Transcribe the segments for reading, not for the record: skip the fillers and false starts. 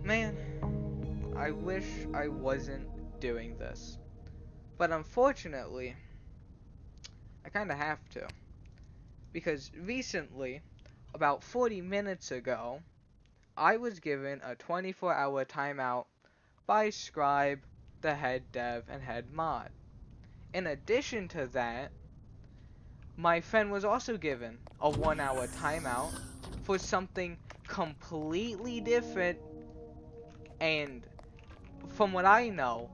Man, I wish I wasn't doing this. But unfortunately, I kinda have to. Because recently, about 40 minutes ago, I was given a 24-hour timeout by Scribe, the head dev and head mod. In addition to that, my friend was also given a 1-hour timeout for something completely different, and from what I know,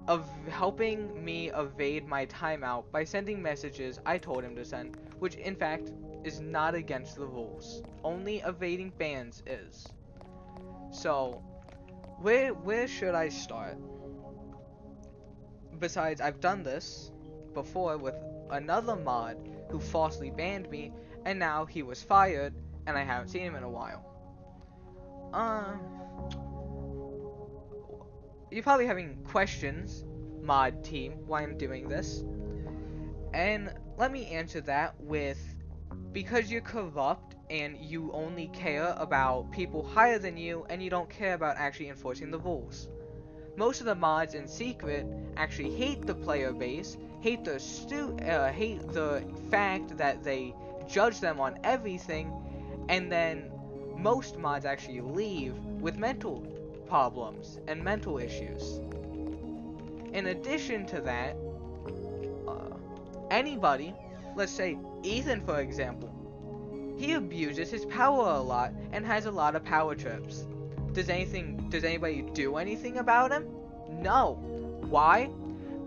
of helping me evade my timeout by sending messages I told him to send, which in fact is not against the rules. Only evading bans is. So, where should I start? Besides, I've done this before with another mod who falsely banned me, and now he was fired, and I haven't seen him in a while. You're probably having questions, mod team, why I'm doing this. And let me answer that with, because you're corrupt and you only care about people higher than you and you don't care about actually enforcing the rules. Most of the mods in Secret actually hate the player base, hate the fact that they judge them on everything, and then most mods actually leave with mental problems and mental issues. In addition to that, anybody, let's say Ethan for example, he abuses his power a lot and has a lot of power trips. Does anybody do anything about him? No. Why?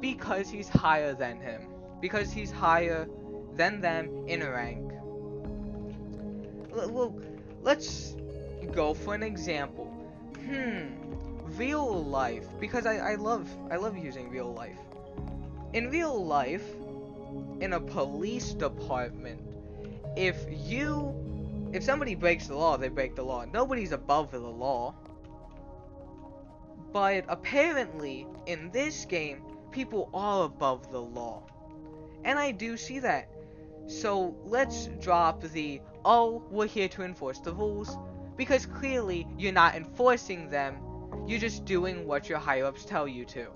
Because he's higher than him. Because he's higher than them in rank. Well, let's go for an example. Real life, because I love using real life. In real life, in a police department, if somebody breaks the law, they break the law. Nobody's above the law. But apparently, in this game, people are above the law. And I do see that. So let's drop the, oh, we're here to enforce the rules, because clearly you're not enforcing them, you're just doing what your higher-ups tell you to.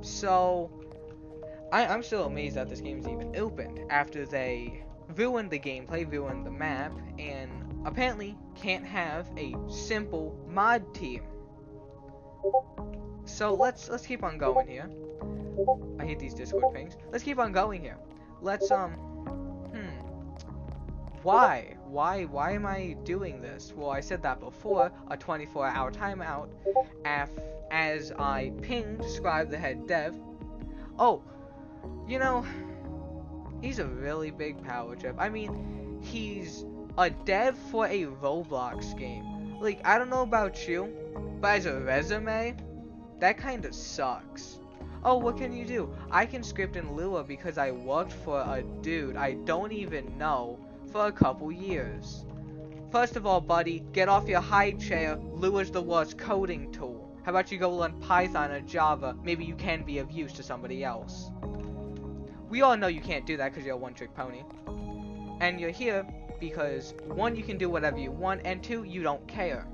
So, I'm still amazed that this game's even opened after they ruined the gameplay, ruined the map, and apparently can't have a simple mod team. So let's keep on going here. I hate these Discord things. Let's keep on going here. Let's why am I doing this? Well, I said that before, a 24-hour timeout as I pinged Scribe the head dev. Oh, you know, he's a really big power trip. I mean, he's a dev for a Roblox game. Like, I don't know about you, but as a resume, that kinda sucks. Oh, what can you do? I can script in Lua because I worked for a dude I don't even know for a couple years. First of all, buddy, get off your high chair. Lua's the worst coding tool. How about you go learn Python or Java? Maybe you can be of use to somebody else. We all know you can't do that because you're a one-trick pony. And you're here because, one, you can do whatever you want, and two, you don't care.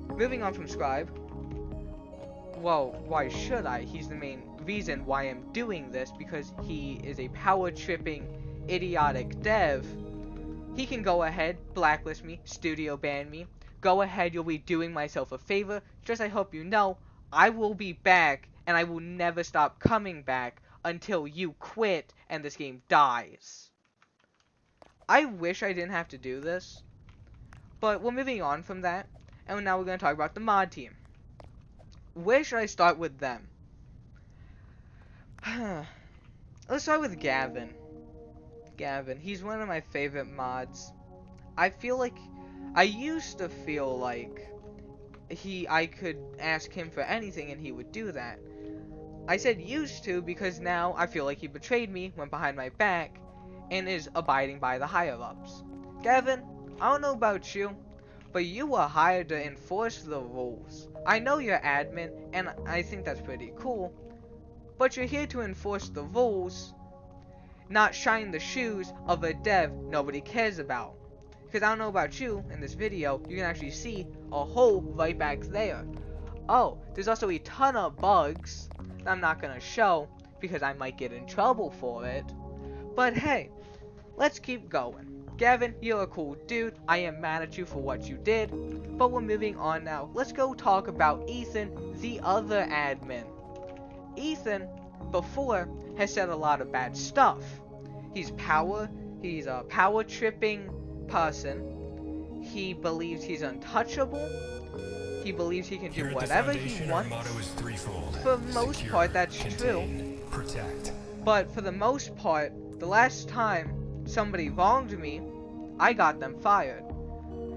Moving on from Scribe. Well, why should I? He's the main reason why I'm doing this, because he is a power-tripping, idiotic dev. He can go ahead, blacklist me, studio ban me. Go ahead, you'll be doing myself a favor. Just I hope you know, I will be back, and I will never stop coming back until you quit and this game dies. I wish I didn't have to do this, but we're moving on from that, and now we're going to talk about the mod team. Where should I start with them? Let's start with Gavin. Gavin, he's one of my favorite mods. I used to feel like I could ask him for anything and he would do that. I said used to because now I feel like he betrayed me, went behind my back, and is abiding by the higher-ups. Gavin, I don't know about you, but you were hired to enforce the rules. I know you're admin, and I think that's pretty cool, but you're here to enforce the rules, not shine the shoes of a dev nobody cares about. Because I don't know about you, in this video, you can actually see a hole right back there. Oh, there's also a ton of bugs that I'm not gonna show because I might get in trouble for it. But hey, let's keep going. Gavin, you're a cool dude. I am mad at you for what you did. But we're moving on now. Let's go talk about Ethan, the other admin. Ethan, before, has said a lot of bad stuff. He's a power tripping person. He believes he's untouchable. He believes he can do whatever he wants. For the most part, that's true. Protect. But for the most part, the last time somebody wronged me, I got them fired.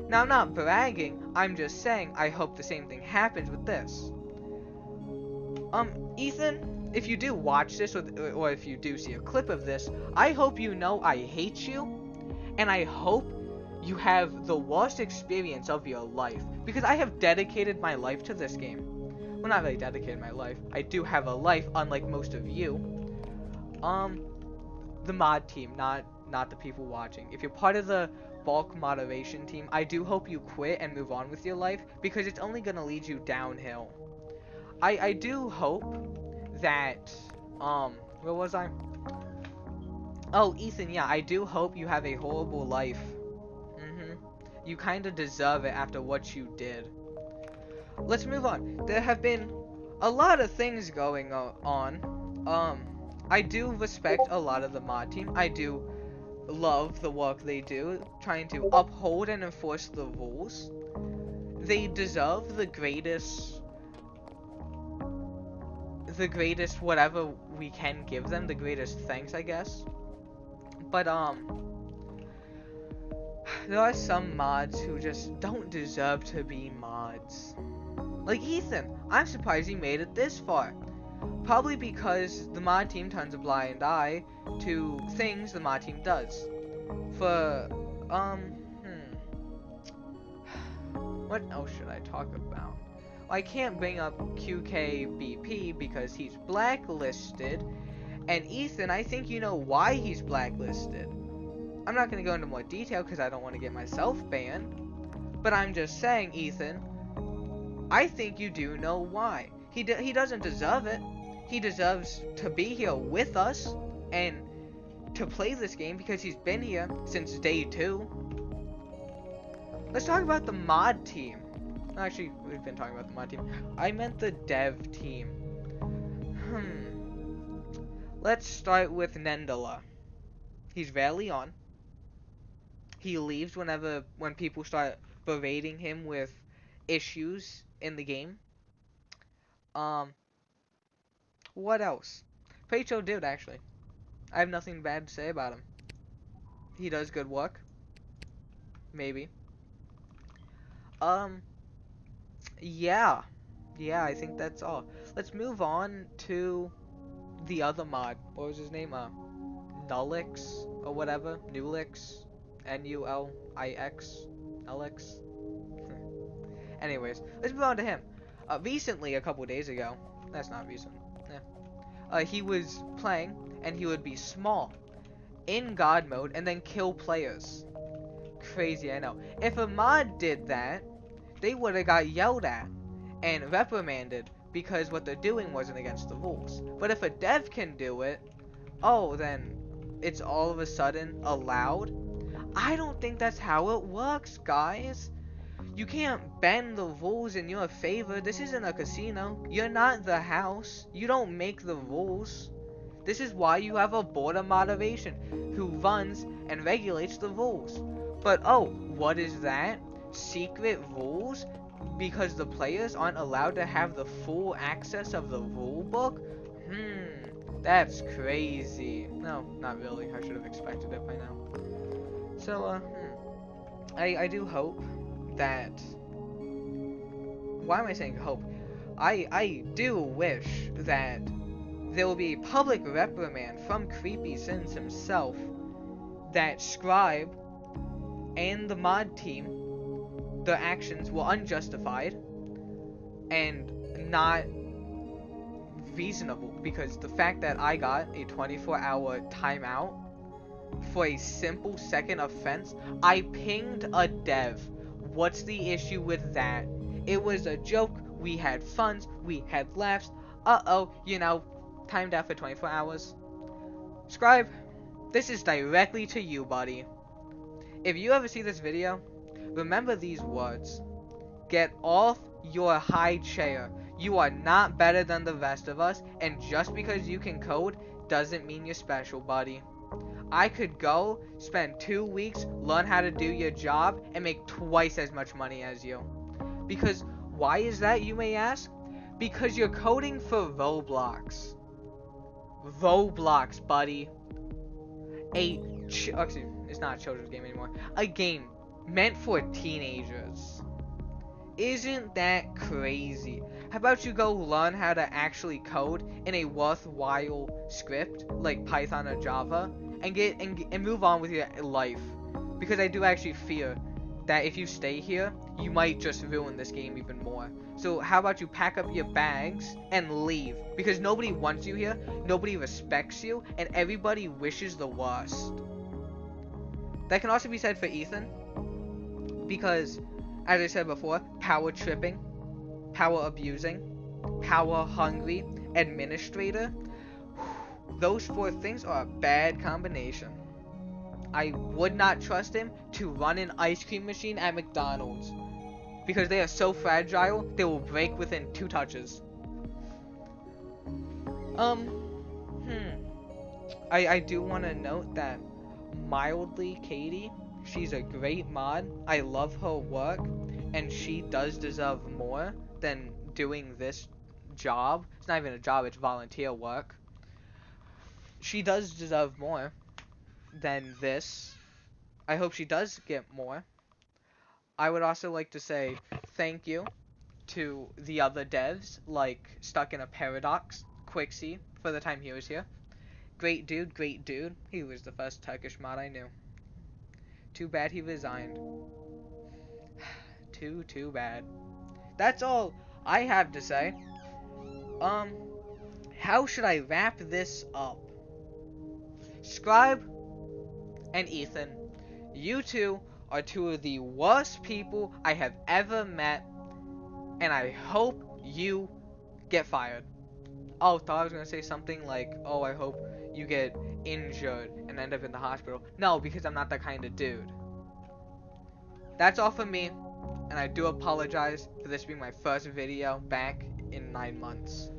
Now, I'm not bragging, I'm just saying I hope the same thing happens with this. Ethan, if you do watch this, or if you do see a clip of this, I hope you know I hate you, and I hope you have the worst experience of your life, because I have dedicated my life to this game. Well, not really dedicated my life. I do have a life, unlike most of you. The mod team, not the people watching. If you're part of the bulk moderation team, I do hope you quit and move on with your life, because it's only gonna lead you downhill. I do hope that, where was I? Oh, Ethan, yeah, I do hope you have a horrible life. You kinda deserve it after what you did. Let's move on. There have been a lot of things going on. I do respect a lot of the mod team. I do love the work they do, trying to uphold and enforce the rules. They deserve the greatest whatever we can give them, the greatest thanks, I guess. But there are some mods who just don't deserve to be mods. Like Ethan, I'm surprised he made it this far. Probably because the mod team turns a blind eye to things the mod team does. For, what else should I talk about? Well, I can't bring up QKBP because he's blacklisted. And Ethan, I think you know why he's blacklisted. I'm not going to go into more detail because I don't want to get myself banned. But I'm just saying, Ethan, I think you do know why. He doesn't deserve it. He deserves to be here with us and to play this game because he's been here since day 2. Let's talk about the mod team. Actually, we've been talking about the mod team. I meant the dev team. Let's start with Nendala. He's rarely on. He leaves when people start berating him with issues in the game. What else? Pretty chill dude, actually. I have nothing bad to say about him. He does good work. Maybe. Yeah. Yeah, I think that's all. Let's move on to the other mod. What was his name? Nullix or whatever. Nulix. Nulix. Nullix. Anyways, let's move on to him. Recently, a couple days ago. That's not recent. He was playing, and he would be small in God mode and then kill players. Crazy, I know. If a mod did that, they would have got yelled at and reprimanded because what they're doing wasn't against the rules. But if a dev can do it, oh, then it's all of a sudden allowed? I don't think that's how it works, guys. You can't bend the rules in your favor. This isn't a casino. You're not the house. You don't make the rules. This is why you have a board of moderation who runs and regulates the rules. But oh, what is that? Secret rules? Because the players aren't allowed to have the full access of the rule book? That's crazy. No, not really. I should have expected it by now. So, I do hope that... Why am I saying hope? I do wish that there will be a public reprimand from Creepy Sins himself that Scribe and the mod team, their actions were unjustified and not reasonable, because the fact that I got a 24-hour timeout for a simple second offense. I pinged a dev. What's the issue with that? It was a joke. We had fun. We had laughs. Timed out for 24 hours. Scribe, this is directly to you, buddy. If you ever see this video, remember these words. Get off your high chair. You are not better than the rest of us, and just because you can code doesn't mean you're special, buddy. I could go, spend 2 weeks, learn how to do your job, and make twice as much money as you. Because, why is that, you may ask? Because you're coding for Roblox. Roblox, buddy. Actually, it's not a children's game anymore. A game meant for teenagers. Isn't that crazy? How about you go learn how to actually code in a worthwhile script like Python or Java and move on with your life? Because I do actually fear that if you stay here, you might just ruin this game even more. So how about you pack up your bags and leave? Because nobody wants you here, nobody respects you, and everybody wishes the worst. That can also be said for Ethan, because, as I said before, power tripping, power abusing, power hungry, administrator. Those 4 things are a bad combination. I would not trust him to run an ice cream machine at McDonald's, because they are so fragile, they will break within 2 touches. I do want to note that Mildly Katie, she's a great mod. I love her work, and she does deserve more than doing this job. It's not even a job, it's volunteer work. She does deserve more than this. I hope she does get more. I would also like to say thank you to the other devs, like Stuck in a Paradox, Quixie, for the time he was here. Great dude, great dude. He was the first Turkish mod I knew. Too bad he resigned. Too bad. That's all I have to say. How should I wrap this up? Scribe and Ethan, you two are 2 of the worst people I have ever met, and I hope you get fired. Oh, thought I was gonna say something like, oh, I hope you get injured and end up in the hospital. No, because I'm not that kind of dude. That's all for me, and I do apologize for this being my first video back in 9 months.